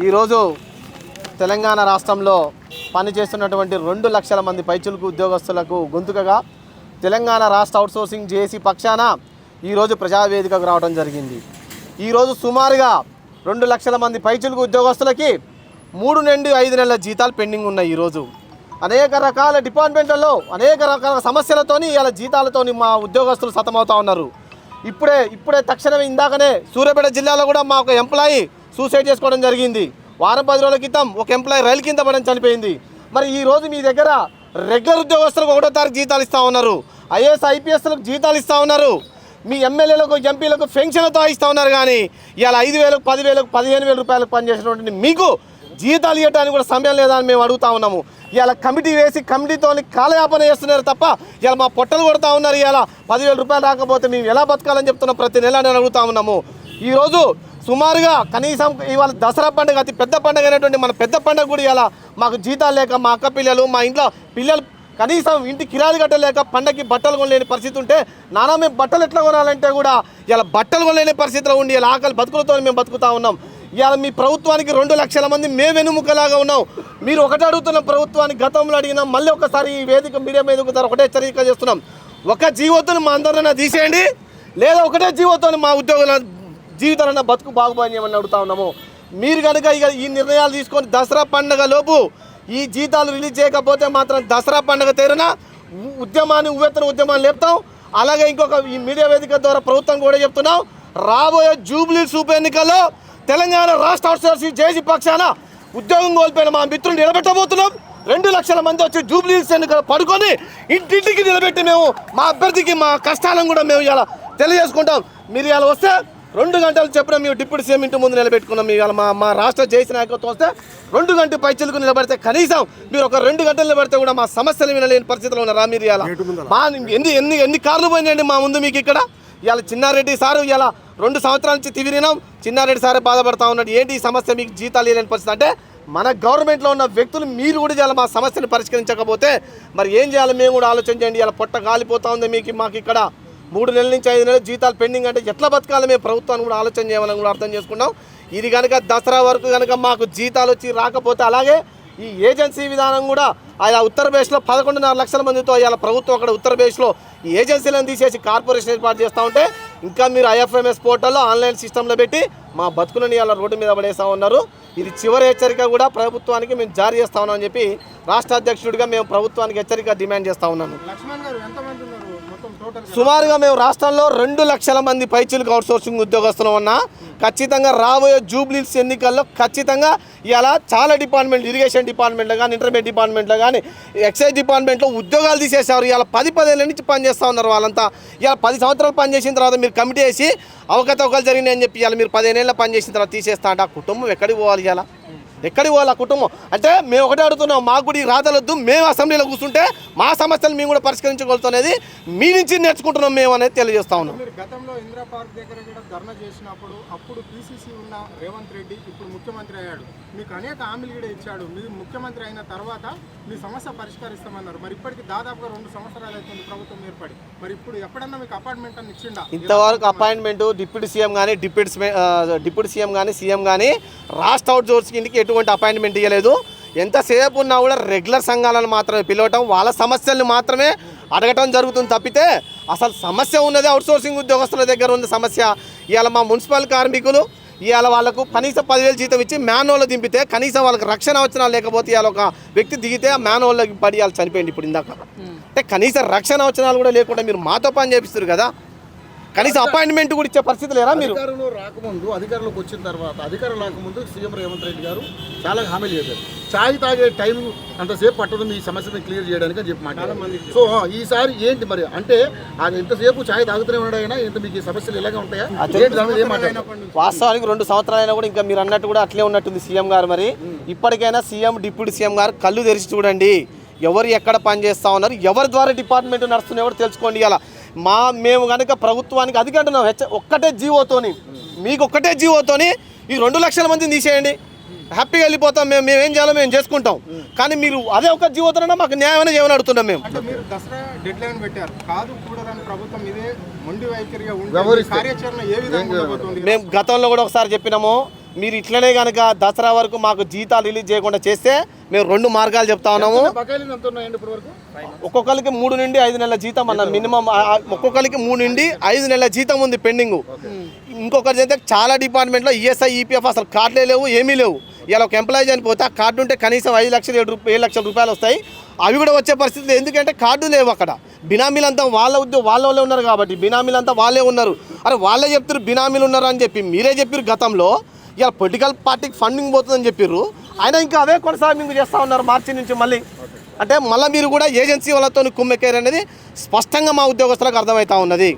ఈరోజు తెలంగాణ రాష్ట్రంలో పనిచేస్తున్నటువంటి 2 లక్షల మంది పైచులకు ఉద్యోగస్తులకు గొంతుకగా తెలంగాణ రాష్ట్ర అవుట్సోర్సింగ్ జేఏసీ పక్షాన ఈరోజు ప్రజావేదికకు రావడం జరిగింది. ఈరోజు సుమారుగా 2 లక్షల మంది పైచులకు ఉద్యోగస్తులకి 3 నుండి 5 నెలల జీతాలు పెండింగ్ ఉన్నాయి. ఈరోజు అనేక రకాల డిపార్ట్మెంట్లలో అనేక రకాల సమస్యలతోని ఇలా జీతాలతోని మా ఉద్యోగస్తులు సతమవుతూ ఉన్నారు. ఇప్పుడే తక్షణమే ఇందాకనే సూర్యాపేట జిల్లాలో కూడా మా ఒక ఎంప్లాయీ సూసైడ్ చేసుకోవడం జరిగింది. వారం 10 రోజుల క్రితం ఒక ఎంప్లాయీ రైలు కింద పడడం చనిపోయింది. మరి ఈరోజు మీ దగ్గర రెగ్యులర్ ఉద్యోగస్తులకు 1వ తారీఖు జీతాలు ఇస్తూ ఉన్నారు, ఐఏఎస్ ఐపీఎస్లకు జీతాలు ఇస్తూ ఉన్నారు, మీ ఎమ్మెల్యేలకు ఎంపీలకు పెన్షన్లతో ఇస్తూ ఉన్నారు. కానీ ఇవాళ 5,000, 10,000, 15,000 రూపాయలకు పనిచేసినటువంటి మీకు జీతాలు ఇవ్వడానికి కూడా సమయం లేదని మేము అడుగుతా ఉన్నాము. ఇవాళ కమిటీ వేసి కమిటీతో కాలయాపన చేస్తున్నారు తప్ప ఇవాళ మా పొట్టలు కొడుతూ ఉన్నారు. ఇవాళ 10,000 రూపాయలు రాకపోతే మేము ఎలా బతకాలని చెప్తున్నాం ప్రతి నెల నేను అడుగుతా ఉన్నాము. ఈరోజు సుమారుగా కనీసం ఇవాళ దసరా పండుగ అతి పెద్ద పండుగ అయినటువంటి మన పెద్ద పండుగ కూడా ఇలా మాకు జీతాలు లేక మా అక్క పిల్లలు మా ఇంట్లో పిల్లలు కనీసం ఇంటి కిరాయి కట్టలేక పండగకి బట్టలు కొనలేని పరిస్థితి ఉంటే నానా మేము బట్టలు ఎట్లా కొనాలంటే కూడా ఇలా బట్టలు కొనలేని పరిస్థితిలో ఉండి ఇలా ఆకలి బతుకులతో మేము బతుకుతూ ఉన్నాం. ఇవాళ మీ ప్రభుత్వానికి 2 లక్షల మంది మేము వెనుముకలాగా ఉన్నాం. మీరు ఒకటి అడుగుతున్న ప్రభుత్వానికి గతంలో అడిగినాం, మళ్ళీ ఒకసారి ఈ వేదిక మీడియా మీద ఒకటే హెచ్చరిక చేస్తున్నాం. ఒక జీవోతో మా అందరినీ తీసేయండి, లేదా ఒకటే జీవోతో మా ఉద్యోగుల జీవితాలన్నా బతుకు బాగుపోయమని అడుగుతా ఉన్నాము. మీరు కనుక ఇక ఈ నిర్ణయాలు తీసుకొని దసరా పండుగ లోపు ఈ జీతాలు రిలీజ్ చేయకపోతే మాత్రం దసరా పండుగ తీరున ఉవ్వెత్తున ఉద్యమాన్ని లేపుతాం. అలాగే ఇంకొక ఈ మీడియా వేదిక ద్వారా ప్రభుత్వం కూడా చెప్తున్నాం, రాబోయే జూబ్లీస్ ఉప ఎన్నికల్లో తెలంగాణ రాష్ట్ర అవుట్సోర్సింగ్ జేఏసీ పక్షాన ఉద్యోగం కోల్పోయిన మా మిత్రులు నిలబెట్టబోతున్నాం. 2 లక్షల మంది వచ్చి జూబ్లీస్ ఎన్నికలు పడుకొని ఇంటింటికి నిలబెట్టి మేము మా అభ్యర్థికి మా కష్టాలను కూడా మేము ఇలా తెలియజేసుకుంటాం. మీరు ఇలా వస్తే 2 గంటలు చెప్పిన మేము డిప్యూటీ సీఎం ఇంటి ముందు నిలబెట్టుకున్నాం. ఇవాళ మా రాష్ట్ర జేఏసీ నాయకత్వం వస్తే 2 గంటల పైచలకు నిలబడితే కనీసం మీరు ఒక 2 గంటలు నిలబడితే కూడా మా సమస్యలు వినలేని పరిస్థితిలో ఉన్నారా మీరు? ఇలా మా ఎన్ని కార్లు పోయినాయండి మా ముందు మీకు ఇక్కడ. ఇవాళ చిన్నారెడ్డి సారు ఇలా 2 సంవత్సరాల నుంచి తిరిగినాం, చిన్నారెడ్డి సారే బాధపడతా ఉన్నాడు. ఏంటి ఈ సమస్య, మీకు జీతాలు లేని పరిస్థితి అంటే మన గవర్నమెంట్లో ఉన్న వ్యక్తులు మీరు కూడా చేయాలి. మా సమస్యను పరిష్కరించకపోతే మరి ఏం చేయాలి మేము కూడా ఆలోచన చేయండి. ఇలా పొట్ట గాలిపోతా ఉంది మాకు ఇక్కడ 3 నెలల నుంచి 5 నెలలు జీతాలు పెండింగ్ అంటే ఎట్లా బతకాలి మేము ప్రభుత్వాన్ని కూడా ఆలోచన చేయాలని కూడా అర్థం చేసుకున్నాం. ఇది కనుక దసరా వరకు కనుక మాకు జీతాలు వచ్చి రాకపోతే అలాగే ఈ ఏజెన్సీ విధానం కూడా ఆయా ఉత్తరప్రదేశ్లో 11.5 లక్షల మందితో ఇవాళ ప్రభుత్వం అక్కడ ఉత్తరప్రదేశ్లో ఈ ఏజెన్సీలను తీసేసి కార్పొరేషన్ ఏర్పాటు చేస్తూ ఉంటే ఇంకా మీరు ఐఎఫ్ఎంఎస్ పోర్టల్లో ఆన్లైన్ సిస్టంలో పెట్టి మా బతుకులను ఇవాళ రోడ్డు మీద పడేస్తూ ఉన్నారు. ఇది చివరి హెచ్చరిక కూడా ప్రభుత్వానికి మేము జారీ చేస్తా ఉన్నామని చెప్పి రాష్ట్ర అధ్యక్షుడిగా మేము ప్రభుత్వానికి హెచ్చరిక డిమాండ్ చేస్తూ ఉన్నాను. సుమారుగా మేము రాష్ట్రంలో 2 లక్షల మంది పైచిలకు అవుట్సోర్సింగ్ ఉద్యోగస్తులు ఉన్నా ఖచ్చితంగా రాబోయే జూబ్లీస్ ఎన్నికల్లో ఖచ్చితంగా ఇలా చాలా డిపార్ట్మెంట్ ఇరిగేషన్ డిపార్ట్మెంట్లో కానీ ఇంటర్మీడియట్ డిపార్ట్మెంట్లో కానీ ఎక్సైజ్ డిపార్ట్మెంట్లో ఉద్యోగాలు తీసేసారు. ఇలా 10 ఏళ్ళ నుంచి పనిచేస్తూ ఉన్నారు వాళ్ళంతా. ఇలా 10 సంవత్సరాలు పనిచేసిన తర్వాత మీరు కమిటీ వేసి అవకతవకలు జరిగినాయి అని చెప్పి ఇలా మీరు 15 ఏళ్ళ పనిచేసిన తర్వాత తీసేస్తా అంటే ఆ కుటుంబం ఎక్కడికి పోవాలి? ఇలా ఎక్కడికి పోవాలి ఆ కుటుంబం? అంటే మేము ఒకటే అడుగుతున్నాం, మాకు కూడా ఈ రాతలొద్దు, మేము అసెంబ్లీలో కూర్చుంటే మా సమస్యలు మేము కూడా పరిష్కరించగలుగుతానేది మీ నుంచి నేర్చుకుంటున్నాం మేము అనేది తెలియజేస్తా ఉన్నాం. గతంలో ఇందిరా పార్క్ దగ్గర కూడా ధర్నా చేసినప్పుడు అప్పుడు పీసీసీ ఉన్న రేవంత్ రెడ్డి ఇప్పుడు ముఖ్యమంత్రి అయ్యాడు, మీకు అనేక హామీలు కూడా ఇచ్చాడు. మీరు ముఖ్యమంత్రి అయిన తర్వాత మీ సమస్య పరిష్కరిస్తామన్నారు. మరి ఇప్పటికి దాదాపుగా 2 సంవత్సరాలు అవుతుంది ప్రభుత్వం ఏర్పడి. మరి ఇప్పుడు ఎప్పుడన్నా మీకు అపాయింట్మెంట్ అని ఇచ్చిండా? ఇంతవరకు అపాయింట్మెంట్ డిప్యూటీ సీఎం కానీ సీఎం కానీ రాష్ట్ర అవుట్సోర్సింగ్కి ఎటువంటి అపాయింట్మెంట్ ఇవ్వలేదు. ఎంతసేపు ఉన్నా కూడా రెగ్యులర్ సంఘాలను మాత్రమే పిలవటం, వాళ్ళ సమస్యలను మాత్రమే అడగటం జరుగుతుంది తప్పితే అసలు సమస్య ఉన్నది అవుట్సోర్సింగ్ ఉద్యోగస్తుల దగ్గర ఉన్న సమస్య. ఇవాళ మా మున్సిపల్ కార్మికులు ఇవాళ వాళ్ళకు కనీసం 10,000 జీతం ఇచ్చి మ్యాన్హోల్లో దింపితే కనీసం వాళ్ళకి రక్షణ వచ్చినా లేకపోతే ఇవాళ ఒక వ్యక్తి దిగితే ఆ మ్యాన్హోల్లోకి పడి వాళ్ళు చనిపోయింది ఇప్పుడు ఇందాక. అంటే కనీసం రక్షణ వచ్చినాలు కూడా లేకుండా మీరు మాతో పని చేపిస్తారు కదా, కనీసం అపాయింట్మెంట్ కూడా ఇచ్చే పరిస్థితి లేరా మీరు? అధికారంలో రాకముందు అధికారంలోకి వచ్చిన తర్వాత అధికారం రాకముందు సీఎం రేవంత్ రెడ్డి గారు చాలా హామీలు చేశారు. ఛాయ్ తాగే టైం అంతసేపు పట్టదు మీ సమస్యను క్లియర్ చేయడానికి అని చెప్పి మాట్లాడారు. సో ఈసారి ఏంటి మరి అంటే అది ఎంతసేపు ఛాయ్ తాగుతూనే ఉన్నాడైనా ఇంత మీకు సమస్యలు ఇలాగే ఉంటాయా? వాస్తవానికి 2 సంవత్సరాలైనా కూడా ఇంకా మీరు అన్నట్టు కూడా అట్లే ఉన్నట్టుంది సీఎం గారు. మరి ఇప్పటికైనా సీఎం డిప్యూటీ సీఎం గారు కళ్ళు తెరిచి చూడండి, ఎవరు ఎక్కడ పనిచేస్తూ ఉన్నారు, ఎవరి ద్వారా డిపార్ట్మెంట్ నడుస్తున్నాయో కూడా తెలుసుకోండి. ఇలా మేము కనుక ప్రభుత్వానికి అది కంటున్నాం, ఒక్కటే జీవోతోని మీకు ఒక్కటే జీవోతోని ఈ 2 లక్షల మందిని తీసేయండి, హ్యాపీగా వెళ్ళిపోతాం. మేమేం చేయాలో మేము చేసుకుంటాం. కానీ మీరు అదే ఒక జీవోతోనైనా మాకు న్యాయం చేయమని అడుగుతున్నాం మేము. మీరు దసరా డెడ్ లైన్ పెట్టారు కాదు కూడదని ప్రభుత్వం ఇదే మొండి వైఖరిగా ఉండే కార్యాచరణ ఏ విధంగా ఉండబోతుంది? మేము గతంలో కూడా ఒకసారి చెప్పినాము, మీరు ఇట్లనే కనుక దసరా వరకు మాకు జీతాలు రిలీజ్ చేయకుండా చేస్తే మేము 2 మార్గాలు చెప్తా ఉన్నాము. బకాయిలు ఎంత ఉన్నాయండి ఇప్పటి వరకు? ఒక్కొక్కరికి 3 నుండి 5 నెలల జీతం అన్న మినిమం, ఒక్కొక్కరికి 3 నుండి 5 నెలల జీతం ఉంది పెండింగ్. ఇంకొకటి అయితే చాలా డిపార్ట్మెంట్లో ఈఎస్ఐ ఈపీఎఫ్ అసలు కార్డులే లేవు, ఏమీ లేవు. ఇలా ఒక ఎంప్లాయీ చనిపోతే ఆ కార్డు ఉంటే కనీసం 5 లక్షలు 7 లక్షల రూపాయలు వస్తాయి. అవి కూడా వచ్చే పరిస్థితులు, ఎందుకంటే కార్డు లేవు అక్కడ. బినామీలంతా వాళ్ళే ఉన్నారు కాబట్టి బినామీలంతా వాళ్ళే ఉన్నారు. అరే వాళ్ళే చెప్తారు బినామీలు ఉన్నారు అని చెప్పి మీరే చెప్పారు గతంలో. ఇలా పొలిటికల్ పార్టీకి ఫండింగ్ పోతుందని చెప్పారు, ఆయన ఇంకా అవే కొనసాగింపు చేస్తూ ఉన్నారు మార్చి నుంచి మళ్ళీ. అంటే మళ్ళీ మీరు కూడా ఏజెన్సీ వాళ్ళతో కుమ్మెక్కారు అనేది స్పష్టంగా మా ఉద్యోగస్తులకు అర్థమవుతా ఉన్నది.